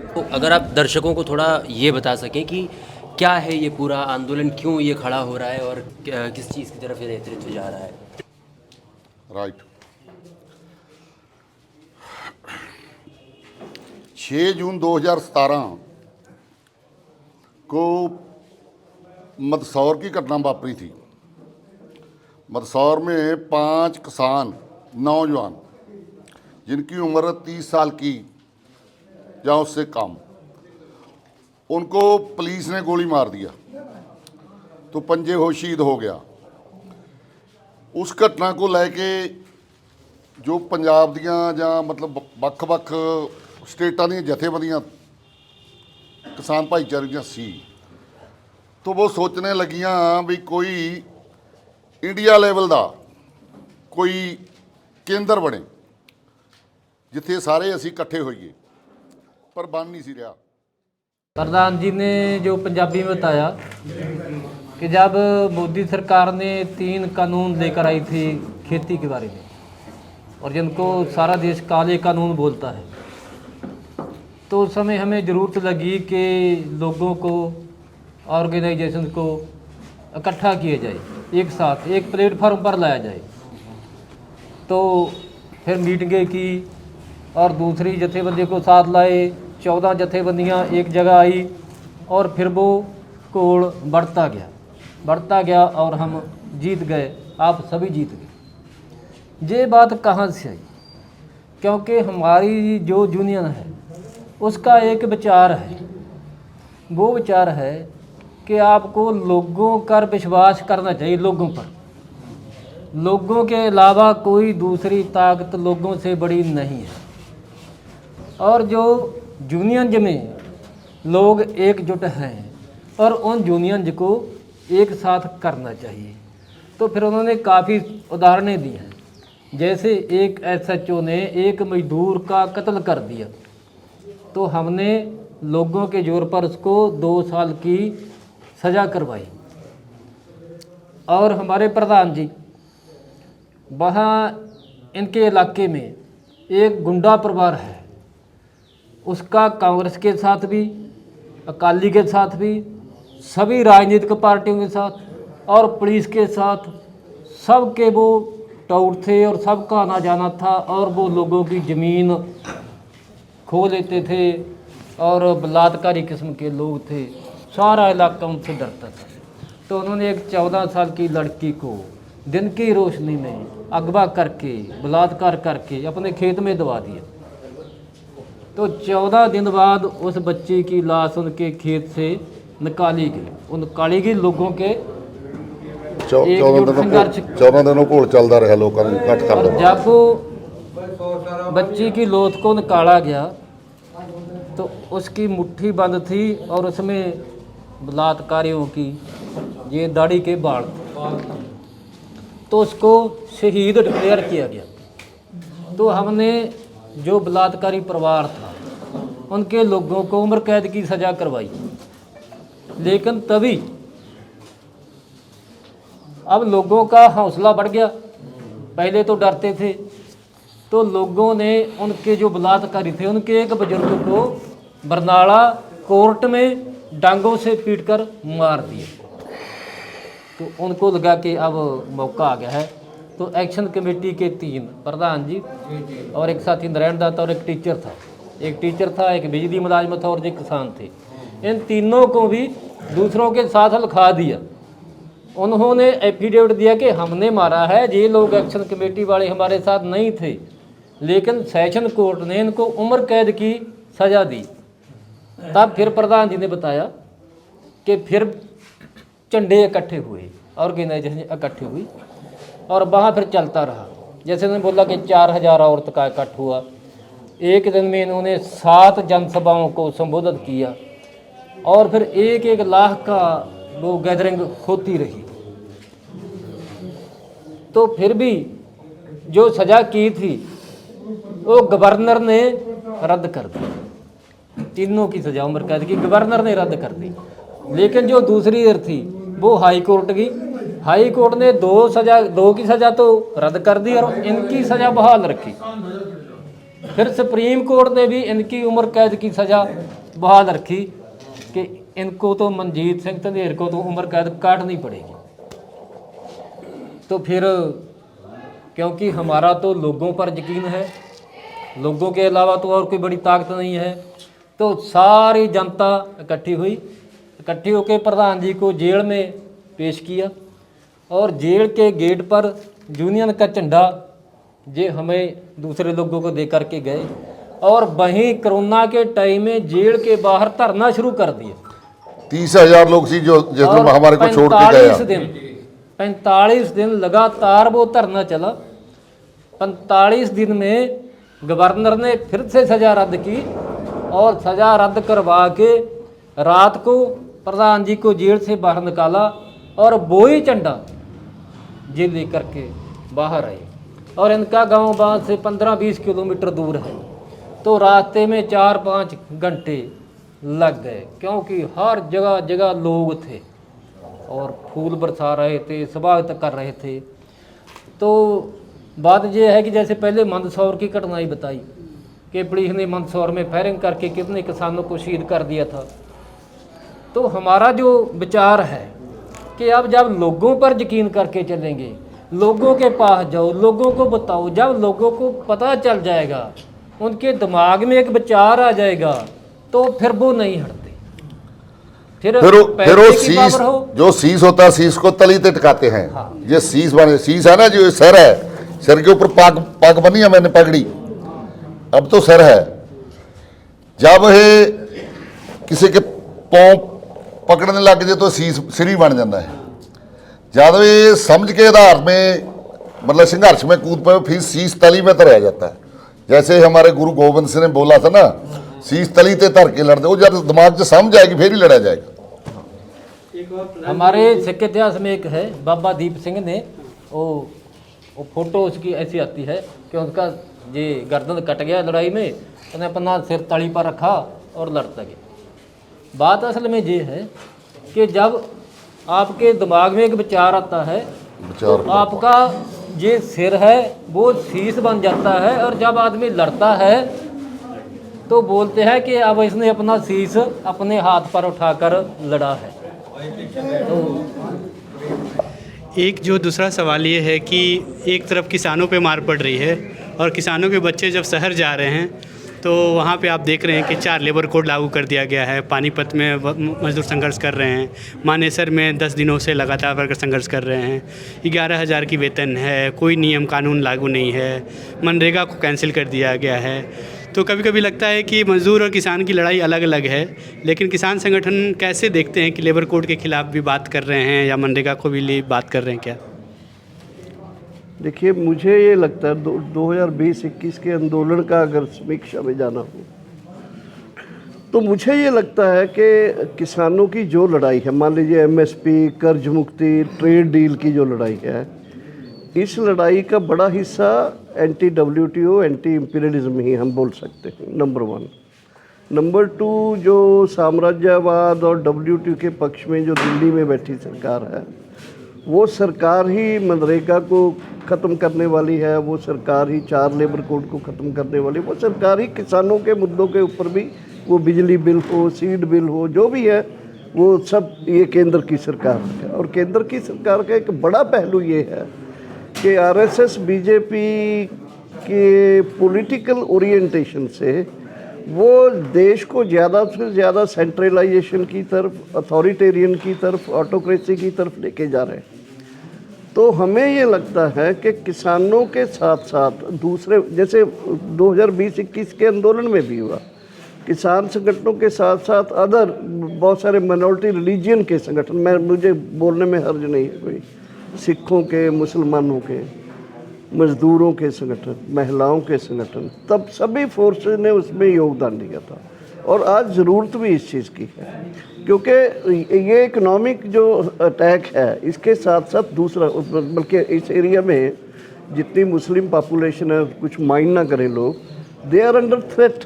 तो अगर आप दर्शकों को थोड़ा ये बता सकें कि क्या है ये पूरा आंदोलन, क्यों ये खड़ा हो रहा है और किस चीज़ की तरफ ये नेतृत्व जा रहा है? राइट। 6 जून 2017 को मंदसौर की घटना वापरी थी। मंदसौर में 5 किसान नौजवान जिनकी उम्र 30 साल की या उससे कम, उनको पुलिस ने गोली मार दिया तो पंजे हो शहीद हो गया। उस घटना को लेके जो पंजाब दियां ਜਾਂ मतलब ਵੱਖ-ਵੱਖ स्टेटां ਦੀਆਂ जथेबंदियां किसान भाईचारे ਦੀਆਂ सी, तो वो सोचने लगियां भी कोई इंडिया लेवल का कोई केंद्र बने जिथे सारे असी इकट्ठे होइए, पर बन नहीं सी रहा। प्रधान जी ने जो पंजाबी में बताया कि जब मोदी सरकार ने 3 कानून लेकर आई थी खेती के बारे में, और जिनको सारा देश काले कानून बोलता है, तो उस समय हमें ज़रूरत लगी कि लोगों को, ऑर्गेनाइजेशन को इकट्ठा किया जाए, एक साथ एक प्लेटफार्म पर लाया जाए। तो फिर मीटिंगें की और दूसरी जथेबंदी को साथ लाए। 14 जथेबंदियाँ एक जगह आई और फिर वो कोड़ बढ़ता गया और हम जीत गए, आप सभी जीत गए। ये बात कहाँ से आई? क्योंकि हमारी जो यूनियन है उसका एक विचार है, वो विचार है कि आपको लोगों पर विश्वास करना चाहिए, लोगों पर। लोगों के अलावा कोई दूसरी ताकत लोगों से बड़ी नहीं है। और जो यूनियन में लोग एकजुट हैं और उन यूनियन को एक साथ करना चाहिए। तो फिर उन्होंने काफ़ी उदाहरणें दी हैं, जैसे एक SHO ने एक मजदूर का कत्ल कर दिया, तो हमने लोगों के जोर पर उसको 2 साल की सज़ा करवाई। और हमारे प्रधान जी, वहाँ इनके इलाके में एक गुंडा परिवार है, उसका कांग्रेस के साथ भी, अकाली के साथ भी, सभी राजनीतिक पार्टियों के साथ और पुलिस के साथ, सबके वो टाउट थे और सबका आना जाना था। और वो लोगों की ज़मीन खो लेते थे और बलात्कारी किस्म के लोग थे, सारा इलाका उनसे डरता था। तो उन्होंने एक 14 साल की लड़की को दिन की रोशनी में अगवा करके, बलात्कार करके अपने खेत में दबा दिया। तो 14 दिन बाद उस बच्चे की लाश उनके खेत से निकाली गई लोगों के 14 दिनों घोल चलता रहा, लोगों ने इकट्ठ कर लिया। जब वो बच्ची की लोथ को निकाला गया तो उसकी मुट्ठी बंद थी और उसमें बलात्कारियों की ये दाढ़ी के बाल, तो उसको शहीद डिक्लेयर किया गया। तो हमने जो बलात्कारी परिवार था उनके लोगों को उम्र कैद की सज़ा करवाई। लेकिन तभी अब लोगों का हौसला बढ़ गया, पहले तो डरते थे, तो लोगों ने उनके जो बलात्कारी थे उनके एक बुजुर्ग को बरनाला कोर्ट में डांगों से पीटकर मार दिया। तो उनको लगा कि अब मौका आ गया है। तो एक्शन कमेटी के 3 प्रधान जी और एक साथी नारायण दत्त और एक टीचर था, एक बिजली मुलाजिम था और एक किसान थे। इन तीनों को भी दूसरों के साथ लिखा दिया। उन्होंने एफिडेविट दिया कि हमने मारा है, ये लोग एक्शन कमेटी वाले हमारे साथ नहीं थे, लेकिन सेशन कोर्ट ने इनको उम्र कैद की सज़ा दी। तब फिर प्रधान जी ने बताया कि फिर झंडे इकट्ठे हुए, ऑर्गेनाइजेशन इकट्ठी हुई और वहाँ फिर चलता रहा। जैसे उन्होंने बोला कि 4000 औरत का इकट्ठ हुआ। एक दिन में इन्होंने 7 जनसभाओं को संबोधित किया और फिर 1-1 लाख का वो गैदरिंग होती रही। तो फिर भी जो सज़ा की थी वो गवर्नर ने रद्द कर दी। तीनों की सज़ा उम्र कैद की गवर्नर ने रद्द कर दी। लेकिन जो दूसरी देर थी वो हाई कोर्ट की हाई कोर्ट ने दो की सज़ा तो रद्द कर दी और इनकी सज़ा बहाल रखी। फिर सुप्रीम कोर्ट ने भी इनकी उम्र कैद की सज़ा बहाल रखी कि इनको तो मनजीत सिंह धंधेर को तो उम्र कैद काटनी पड़ेगी। तो फिर क्योंकि हमारा तो लोगों पर यकीन है, लोगों के अलावा तो और कोई बड़ी ताकत नहीं है, तो सारी जनता इकट्ठी होकर प्रधान जी को जेल में पेश किया और जेल के गेट पर यूनियन का झंडा ये हमें दूसरे लोगों को दे करके गए और वहीं कोरोना के टाइम में जेल के बाहर धरना शुरू कर दिया। 30,000 लोग थी जो जिसमें हमारे को छोड़ के गए। 45 दिन लगातार वो धरना चला। 45 दिन में गवर्नर ने फिर से सज़ा रद्द की और सज़ा रद्द करवा के रात को प्रधान जी को जेल से बाहर निकाला और वो ही झंडा जेल लेकर के बाहर आए। और इनका गांव वहाँ से 15-20 किलोमीटर दूर है, तो रास्ते में 4-5 घंटे लग गए क्योंकि हर जगह जगह लोग थे और फूल बरसा रहे थे, स्वागत कर रहे थे। तो बात यह है कि जैसे पहले मंदसौर की घटना ही बताई कि पुलिस ने मंदसौर में फायरिंग करके कितने किसानों को शहीद कर दिया था। तो हमारा जो विचार है कि अब जब लोगों पर यकीन करके चलेंगे, लोगों के पास जाओ, लोगों को बताओ, जब लोगों को पता चल जाएगा, उनके दिमाग में एक विचार आ जाएगा, तो फिर वो नहीं हटते। फिर वो शीश जो शीश होता है, शीश को तली पे टिकाते हैं। हाँ। ये शीश बने, शीश है ना, जो सर है, सर के ऊपर पाग बनी है, मैंने पगड़ी, अब तो सर है। जब ये किसी के पाँव पकड़ने लग जाए तो शीश सिर ही बन जाता है। जब ये समझ के आधार में मतलब संघर्ष में कूद पे फिर शीश तली में तो रह जाता है। जैसे हमारे गुरु गोविंद सिंह ने बोला था ना, शीश तली ते धर के लड़ दो, जब दिमाग से समझ आएगी फिर ही लड़ा जाएगा। हमारे सिख इतिहास में एक है, बाबा दीप सिंह ने वो फोटो उसकी ऐसी आती है कि उनका ये गर्दन कट गया लड़ाई में, उन्होंने अपना सिर तली पर रखा और लड़ता गया। बात असल में ये है कि जब आपके दिमाग में एक विचार आता है तो आपका ये सिर है वो शीश बन जाता है, और जब आदमी लड़ता है तो बोलते हैं कि अब इसने अपना शीश अपने हाथ पर उठाकर लड़ा है। तो एक जो दूसरा सवाल ये है कि एक तरफ किसानों पे मार पड़ रही है और किसानों के बच्चे जब शहर जा रहे हैं तो वहाँ पे आप देख रहे हैं कि 4 लेबर कोड लागू कर दिया गया है। पानीपत में मजदूर संघर्ष कर रहे हैं, मानेसर में 10 दिनों से लगातार वर्कर संघर्ष कर रहे हैं। 11,000 की वेतन है, कोई नियम कानून लागू नहीं है, मनरेगा को कैंसिल कर दिया गया है। तो कभी कभी लगता है कि मजदूर और किसान की लड़ाई अलग अलग है, लेकिन किसान संगठन कैसे देखते हैं कि लेबर कोड के खिलाफ भी बात कर रहे हैं या मनरेगा को भी बात कर रहे हैं क्या? देखिए, मुझे ये लगता है 2020-21 के आंदोलन का अगर समीक्षा में जाना हो तो मुझे ये लगता है कि किसानों की जो लड़ाई है, मान लीजिए एमएसपी, कर्ज मुक्ति, ट्रेड डील की जो लड़ाई है, इस लड़ाई का बड़ा हिस्सा एंटी WTO, एंटी इंपीरियलिज्म ही हम बोल सकते हैं, नंबर 1। नंबर 2, जो साम्राज्यवाद और WTO के पक्ष में जो दिल्ली में बैठी सरकार है, वो सरकार ही मनरेगा को ख़त्म करने वाली है, वो सरकार ही 4 लेबर कोड को ख़त्म करने वाली, वो सरकार ही किसानों के मुद्दों के ऊपर भी, वो बिजली बिल हो, सीड बिल हो, जो भी है, वो सब ये केंद्र की सरकार है। और केंद्र की सरकार का एक बड़ा पहलू ये है कि RSS BJP के पॉलिटिकल ओरिएंटेशन से वो देश को ज़्यादा से ज़्यादा सेंट्रलाइजेशन की तरफ, अथॉरिटेरियन की तरफ, ऑटोक्रेसी की तरफ लेके जा रहे हैं। तो हमें ये लगता है कि किसानों के साथ साथ दूसरे, जैसे 2020-21 के आंदोलन में भी हुआ, किसान संगठनों के साथ साथ अदर बहुत सारे माइनॉरिटी रिलीजियन के संगठन, मुझे बोलने में हर्ज नहीं है कोई, सिखों के, मुसलमानों के, मजदूरों के संगठन, महिलाओं के संगठन, तब सभी फोर्सेस ने उसमें योगदान दिया था। और आज ज़रूरत भी इस चीज़ की है, क्योंकि ये इकोनॉमिक जो अटैक है, इसके साथ साथ दूसरा, बल्कि इस एरिया में जितनी मुस्लिम पॉपुलेशन है, कुछ माइंड ना करें लोग, दे आर अंडर थ्रेट।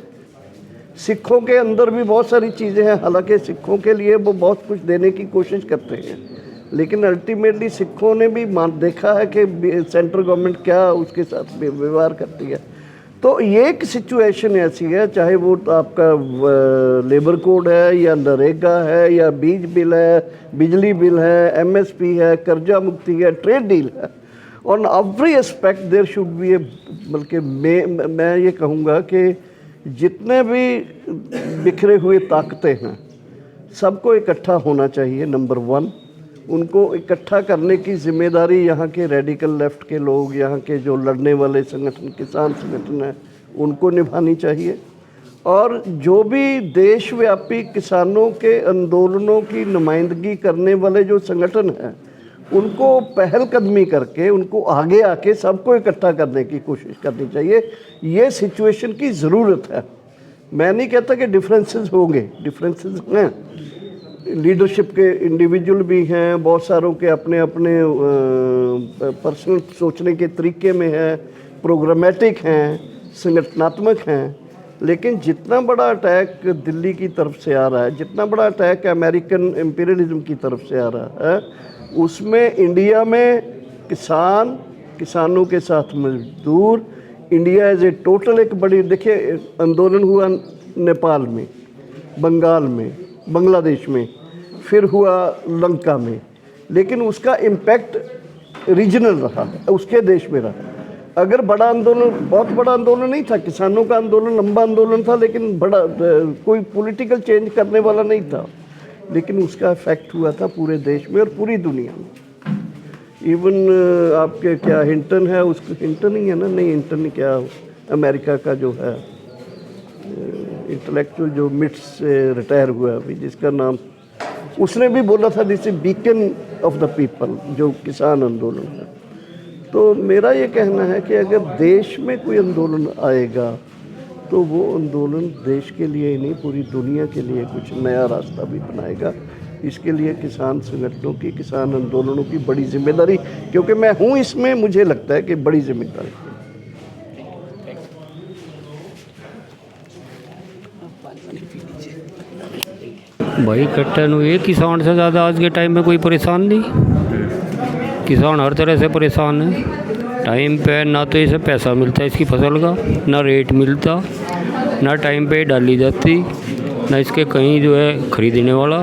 सिखों के अंदर भी बहुत सारी चीज़ें हैं, हालांकि सिखों के लिए वो बहुत कुछ देने की कोशिश करते हैं, लेकिन अल्टीमेटली सिखों ने भी देखा है कि सेंट्रल गवर्नमेंट क्या उसके साथ व्यवहार करती है। तो ये एक सिचुएशन ऐसी है, चाहे वो आपका लेबर कोड है या नरेगा है या बीज बिल है, बिजली बिल है, एमएसपी है, कर्जा मुक्ति है, ट्रेड डील है, on every aspect there should be a, बल्कि मैं ये कहूँगा कि जितने भी बिखरे हुए ताकतें हैं सबको इकट्ठा होना चाहिए। नंबर 1, उनको इकट्ठा करने की जिम्मेदारी यहाँ के रेडिकल लेफ्ट के लोग, यहाँ के जो लड़ने वाले संगठन, किसान संगठन हैं, उनको निभानी चाहिए। और जो भी देशव्यापी किसानों के आंदोलनों की नुमाइंदगी करने वाले जो संगठन हैं, उनको पहलकदमी करके उनको आगे आके सबको इकट्ठा करने की कोशिश करनी चाहिए। ये सिचुएशन की ज़रूरत है। मैं नहीं कहता कि डिफरेंसेस होंगे, डिफरेंसेस हैं, लीडरशिप के इंडिविजुअल भी हैं, बहुत सारों के अपने अपने पर्सनल सोचने के तरीके में हैं, प्रोग्रामेटिक हैं, संगठनात्मक हैं, लेकिन जितना बड़ा अटैक दिल्ली की तरफ से आ रहा है, जितना बड़ा अटैक अमेरिकन इम्पीरियलिज्म की तरफ से आ रहा है, उसमें इंडिया में किसान, किसानों के साथ मजदूर, इंडिया एज ए टोटल एक बड़ी, देखिए आंदोलन हुआ नेपाल में, बंगाल में, बांग्लादेश में, फिर हुआ लंका में, लेकिन उसका इम्पैक्ट रीजनल रहा, उसके देश में रहा। अगर बड़ा आंदोलन, बहुत बड़ा आंदोलन नहीं था, किसानों का आंदोलन लंबा आंदोलन था, लेकिन बड़ा कोई पॉलिटिकल चेंज करने वाला नहीं था, लेकिन उसका इफेक्ट हुआ था पूरे देश में और पूरी दुनिया में। इवन आपके क्या हिंटन है, उसको हिंटन ही है ना, नहीं हिंटन क्या, अमेरिका का जो है इंटेलेक्चुअल जो मिट्स से रिटायर हुआ अभी, जिसका नाम, उसने भी बोला था this is beacon of the people, जो किसान आंदोलन है। तो मेरा ये कहना है कि अगर देश में कोई आंदोलन आएगा तो वो आंदोलन देश के लिए ही नहीं, पूरी दुनिया के लिए कुछ नया रास्ता भी बनाएगा। इसके लिए किसान संगठनों की, किसान आंदोलनों की बड़ी जिम्मेदारी, क्योंकि मैं हूँ इसमें, मुझे लगता है कि बड़ी जिम्मेदारी है। भाई कट्टन हुए, किसान से ज़्यादा आज के टाइम में कोई परेशान नहीं। किसान हर तरह से परेशान है। टाइम पे ना तो इसे पैसा मिलता इसकी फसल का, ना रेट मिलता, ना टाइम पे डाली जाती, ना इसके कहीं जो है ख़रीदने वाला,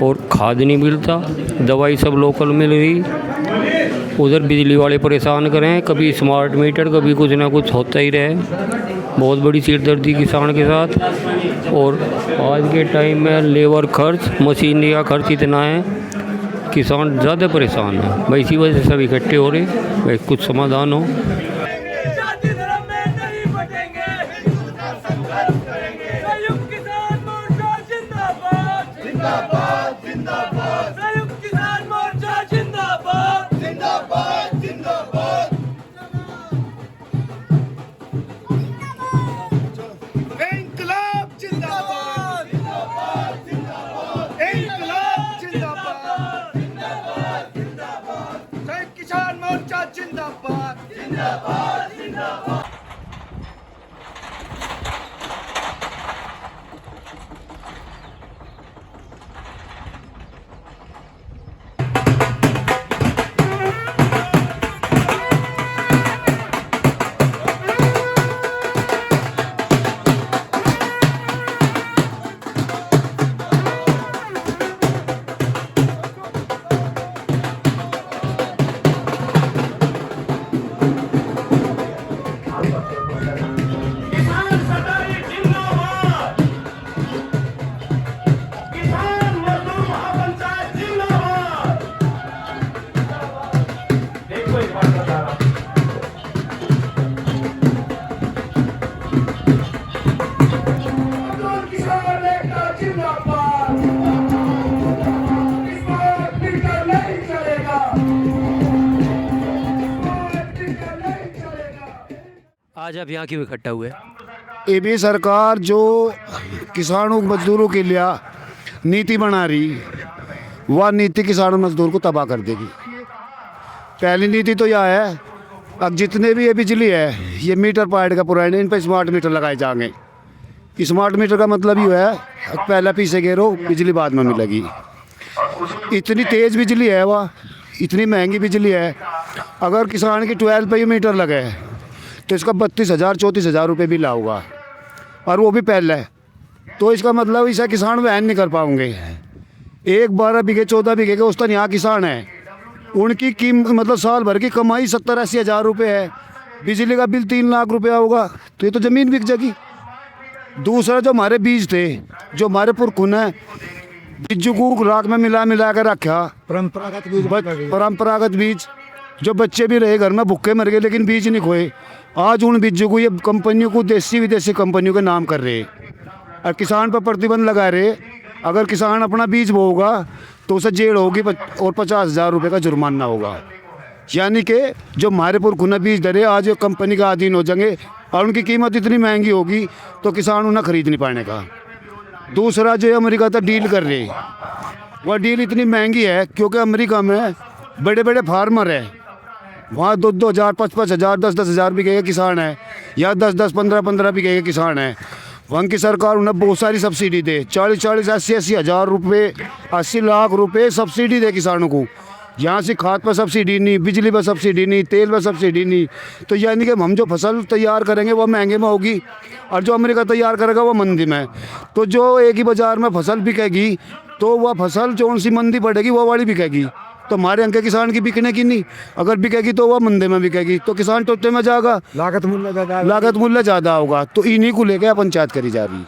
और खाद नहीं मिलता, दवाई सब लोकल मिल रही। उधर बिजली वाले परेशान करें, कभी स्मार्ट मीटर, कभी कुछ ना कुछ होता ही रहे। बहुत बड़ी सिरदर्दी किसान के साथ। और आज के टाइम में लेबर खर्च, मशीनरी का खर्च इतना है, किसान ज़्यादा परेशान है भाई। इसी वजह से सब इकट्ठे हो रहे भाई, कुछ समाधान हो। आज आप यहाँ क्यों इकट्ठा हुए? ये भी सरकार जो किसानों मजदूरों के लिए नीति बना रही, वह नीति किसान मजदूर को तबाह कर देगी। पहली नीति तो यह है, अब जितने भी ये बिजली है, ये मीटर पॉइंट का पुराने, इन पर स्मार्ट मीटर लगाए जाएंगे। स्मार्ट मीटर का मतलब ये है, पहला पीछे गिरो, बिजली बाद में मिलेगी। इतनी तेज़ बिजली है, वह इतनी महंगी बिजली है। अगर किसान की 12 पे मीटर लगे तो इसका 32,000 34,000 रुपये बिल आऊगा, और वो भी पहले। तो इसका मतलब इसे किसान वहन नहीं कर पाएंगे। 12 बीघे 14 बीघे के औसतन यहाँ किसान है, उनकी कीमत मतलब साल भर की कमाई 70-80 हज़ार रुपये है, बिजली का बिल 3 लाख रुपया होगा, तो ये तो ज़मीन बिक जाएगी। दूसरा जो हमारे बीज थे, जो हमारे पुरखुन है, बिज्जू को राख में मिला कर रखा, परंपरागत बीज, जो बच्चे भी रहे घर में भूखे मर गए लेकिन बीज नहीं खोए। आज उन बीजों को ये कंपनियों को देसी विदेशी कंपनियों के नाम कर रहे और किसान पर प्रतिबंध लगा रहे। अगर किसान अपना बीज बोगा तो उसे जेल होगी और 50,000 रुपये का जुर्माना होगा। यानी कि जो हमारे पुरखुना बीज धरे आज वो कंपनी का अधीन हो जाएंगे और उनकी कीमत इतनी महंगी होगी तो किसान उन्हें खरीद नहीं पाने का। दूसरा जो अमेरिका तक डील कर रहे, वह डील इतनी महंगी है क्योंकि अमेरिका में बड़े बड़े फार्मर है, वहाँ 2,000 5,000 10,000 हज़ार बीघे के किसान है, या 10,000 15,000 बीघे के किसान है। वहाँ की सरकार उन्हें बहुत सारी सब्सिडी दे, 40 80 हज़ार रुपये 80 लाख रुपये सब्सिडी दे किसानों को। यहाँ से खाद पर सब्सिडी नहीं, बिजली पर सब्सिडी नहीं, तेल पर सब्सिडी नहीं। तो यानी कि हम जो फसल तैयार करेंगे वो महंगे में होगी और जो अमेरिका तैयार करेगा वो मंदी में। तो जो एक ही बाज़ार में फसल बिकेगी तो वह फसल जो सी मंदी बढ़ेगी वो वाली बिकेगी। तो हमारे यहाँ के किसान की बिकने की नहीं, अगर बिकेगी तो वह मंदे में बिकेगी, तो किसान टोटे में जाएगा, लागत मूल्य ज़्यादा होगा। तो इन्हीं को लेकर पंचायत करी जा रही।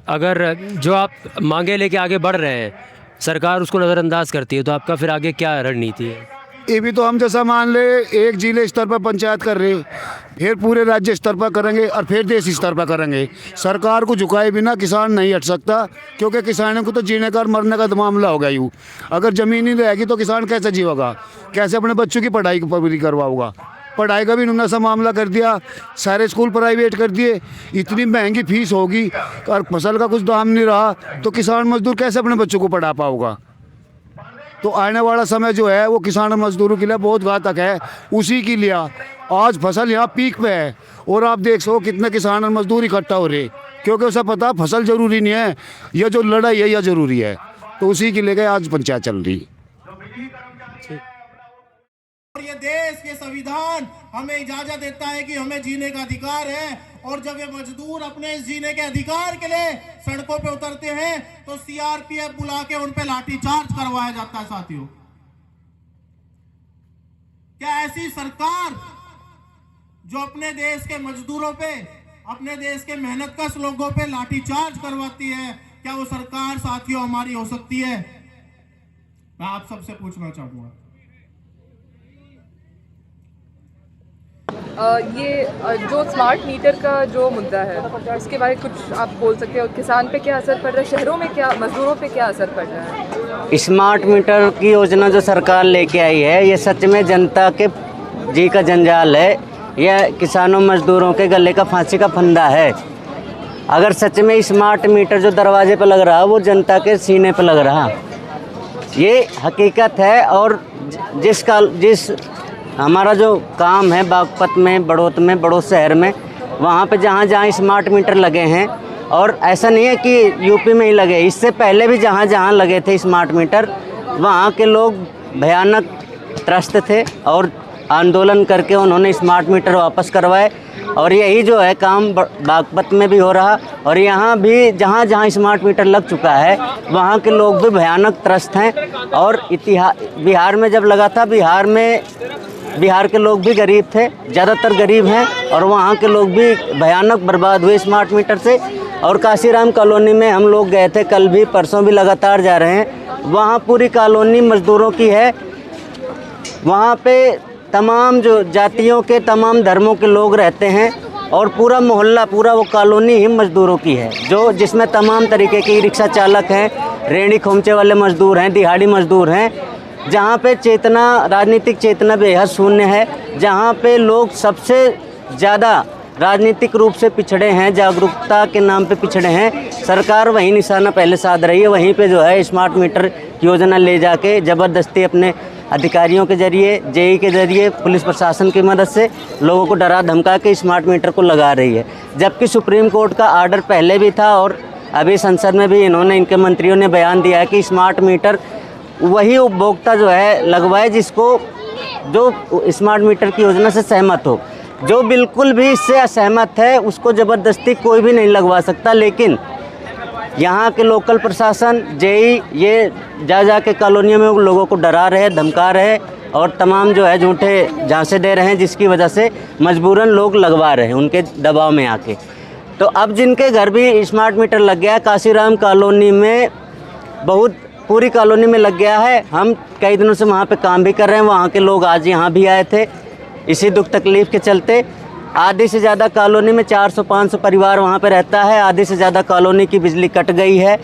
अगर जो आप मांगे लेके आगे बढ़ रहे हैं, सरकार उसको नज़रअंदाज करती है, तो आपका फिर आगे क्या रणनीति है? ये भी तो हम जैसा मान ले एक जिले स्तर पर पंचायत कर रहे, फिर पूरे राज्य स्तर पर करेंगे और फिर देश स्तर पर करेंगे। सरकार को झुकाए बिना किसान नहीं हट सकता, क्योंकि किसानों को तो जीने का और मरने का तो मामला होगा यूँ। अगर ज़मीन नहीं रहेगी तो किसान कैसे जीवेगा, कैसे अपने बच्चों की पढ़ाई पूरी करवाओगा। पढ़ाई का भी उन्होंने सा मामला कर दिया, सारे स्कूल प्राइवेट कर दिए, इतनी महंगी फीस होगी और फसल का कुछ दाम नहीं रहा तो किसान मजदूर कैसे अपने बच्चों को पढ़ा पाओगा। तो आने वाला समय जो है वो किसान और मजदूरों के लिए बहुत घातक है। उसी के लिए आज फसल यहाँ पीक पे है और आप देख सको कितने किसान और मजदूर इकट्ठा हो रहे, क्योंकि उसे पता फसल ज़रूरी नहीं है, यह जो लड़ाई है यह ज़रूरी है। तो उसी के लिए आज पंचायत चल रही। ये देश, ये संविधान हमें इजाजत देता है कि हमें जीने का अधिकार है, और जब ये मजदूर अपने जीने के अधिकार के लिए सड़कों पे उतरते हैं तो सीआरपीएफ बुला के उन पे लाठीचार्ज करवाया जाता है। साथियों, क्या ऐसी सरकार जो अपने देश के मजदूरों पे, अपने देश के मेहनतकश लोगों पे लाठीचार्ज करवाती है, क्या वो सरकार साथियों हमारी हो सकती है? मैं आप सबसे पूछना चाहूंगा। ये जो स्मार्ट मीटर का जो मुद्दा है उसके बारे में कुछ आप बोल सकते हो? किसान पे क्या असर पड़ रहा है, शहरों में क्या, मजदूरों पे क्या असर पड़ रहा है? स्मार्ट मीटर की योजना जो सरकार लेके आई है, ये सच में जनता के जी का जंजाल है। यह किसानों मजदूरों के गले का फांसी का फंदा है। अगर सच में स्मार्ट मीटर जो दरवाजे पर लग रहा वो जनता के सीने पर लग रहा, ये हकीकत है। और जिस हमारा जो काम है बागपत में, बड़ौत में, बड़ौत शहर में, वहाँ पे जहाँ जहाँ स्मार्ट मीटर लगे हैं, और ऐसा नहीं है कि यूपी में ही लगे, इससे पहले भी जहाँ जहाँ लगे थे स्मार्ट मीटर, वहाँ के लोग भयानक त्रस्त थे और आंदोलन करके उन्होंने स्मार्ट मीटर वापस करवाए। और यही जो है काम बागपत में भी हो रहा, और यहाँ भी जहाँ जहाँ स्मार्ट मीटर लग चुका है वहाँ के लोग भी भयानक त्रस्त हैं। और बिहार में जब लगा था, बिहार के लोग भी गरीब थे, ज़्यादातर गरीब हैं, और वहाँ के लोग भी भयानक बर्बाद हुए स्मार्ट मीटर से। और काशीराम कॉलोनी में हम लोग गए थे, कल भी, परसों भी, लगातार जा रहे हैं। वहाँ पूरी कॉलोनी मज़दूरों की है, वहाँ पे तमाम जो जातियों के, तमाम धर्मों के लोग रहते हैं, और पूरा मोहल्ला, पूरा वो कॉलोनी ही मज़दूरों की है, जिसमें तमाम तरीके की रिक्शा चालक हैं, रेहड़ी खोमचे वाले मज़दूर हैं, दिहाड़ी मज़दूर हैं, जहाँ पे चेतना, राजनीतिक चेतना बेहद शून्य है, जहाँ पे लोग सबसे ज़्यादा राजनीतिक रूप से पिछड़े हैं, जागरूकता के नाम पे पिछड़े हैं। सरकार वही निशाना पहले साध रही है, वहीं पे जो है स्मार्ट मीटर योजना ले जाके ज़बरदस्ती अपने अधिकारियों के ज़रिए, जेई के ज़रिए, पुलिस प्रशासन की मदद से लोगों को डरा धमका के स्मार्ट मीटर को लगा रही है। जबकि सुप्रीम कोर्ट का आर्डर पहले भी था और अभी संसद में भी इन्होंने, इनके मंत्रियों ने बयान दिया है कि स्मार्ट मीटर वही उपभोक्ता जो है लगवाए जिसको, जो स्मार्ट मीटर की योजना से सहमत हो। जो बिल्कुल भी इससे असहमत है उसको ज़बरदस्ती कोई भी नहीं लगवा सकता। लेकिन यहाँ के लोकल प्रशासन, जेई, ये जा के कॉलोनियों में लोगों को डरा रहे, धमका रहे और तमाम जो है झूठे झांसे दे रहे हैं, जिसकी वजह से मजबूरन लोग लगवा रहे हैं उनके दबाव में आके। तो अब जिनके घर भी स्मार्ट मीटर लग गया है, काशीराम कॉलोनी में बहुत, पूरी कॉलोनी में लग गया है। हम कई दिनों से वहाँ पे काम भी कर रहे हैं, वहाँ के लोग आज यहाँ भी आए थे इसी दुख तकलीफ़ के चलते। आधी से ज़्यादा कॉलोनी में 400-500 परिवार वहाँ पे रहता है, आधी से ज़्यादा कॉलोनी की बिजली कट गई है।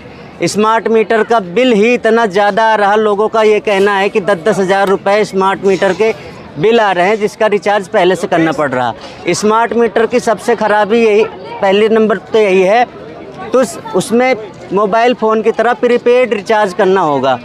स्मार्ट मीटर का बिल ही इतना ज़्यादा आ रहा, लोगों का ये कहना है कि 10-10 हज़ार रुपये स्मार्ट मीटर के बिल आ रहे हैं, जिसका रिचार्ज पहले से करना पड़ रहा। स्मार्ट मीटर की सबसे ख़राबी यही, पहले नंबर तो यही है, तो उसमें मोबाइल फ़ोन की तरह प्रीपेड रिचार्ज करना होगा।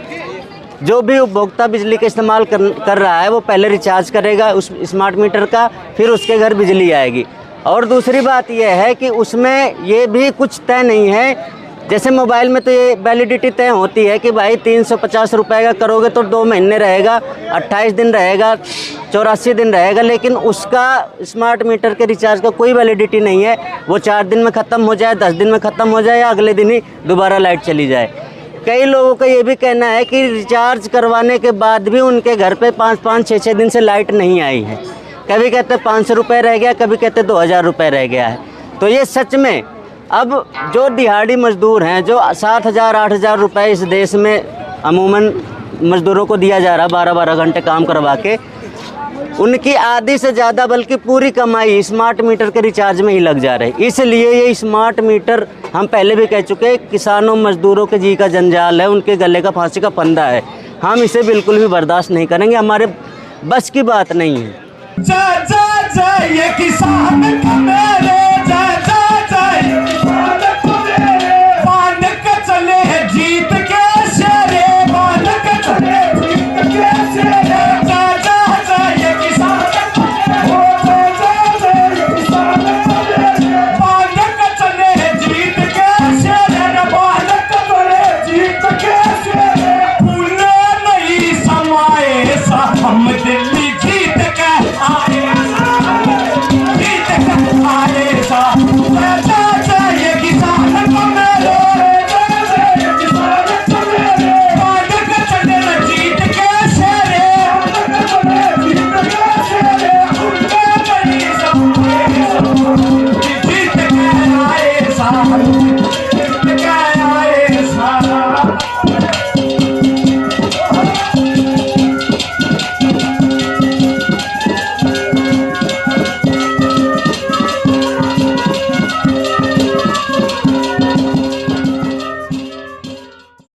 जो भी उपभोक्ता बिजली का इस्तेमाल कर रहा है वो पहले रिचार्ज करेगा उस स्मार्ट मीटर का, फिर उसके घर बिजली आएगी। और दूसरी बात यह है कि उसमें ये भी कुछ तय नहीं है, जैसे मोबाइल में तो ये वैलिडिटी तय होती है कि भाई 350 रुपये का करोगे तो 2 महीने रहेगा, 28 दिन रहेगा, 84 दिन रहेगा। लेकिन उसका स्मार्ट मीटर के रिचार्ज का कोई वैलिडिटी नहीं है, वो 4 दिन में ख़त्म हो जाए, 10 दिन में ख़त्म हो जाए या अगले दिन ही दोबारा लाइट चली जाए। कई लोगों का ये भी कहना है कि रिचार्ज करवाने के बाद भी उनके घर पे 5-5, 6-6 दिन से लाइट नहीं आई है। कभी कहते 500 रुपये रह गया, कभी कहते 2000 रुपये रह गया है। तो ये सच में अब जो दिहाड़ी मजदूर हैं, जो 7,000-8,000 रुपये इस देश में अमूमन मजदूरों को दिया जा रहा 12-12 घंटे काम करवा के, उनकी आधी से ज़्यादा बल्कि पूरी कमाई स्मार्ट मीटर के रिचार्ज में ही लग जा रही। इसलिए ये स्मार्ट मीटर, हम पहले भी कह चुके हैं, किसानों मजदूरों के जी का जंजाल है, उनके गले का फांसी का फंदा है। हम इसे बिल्कुल भी बर्दाश्त नहीं करेंगे, हमारे बस की बात नहीं है। जय जय जय ये किसान का मेरे, जय जय जय बांध के चले जीत के शेरे, बांध के चले जीत के शेरे। जय जय जय ये किसान का मेरे, जय जय जय ये किसान का मेरे, बांध के चले जीत के शेरे, बांध के चले जीत के शेरे। फूले नहीं समाए सा हम दिल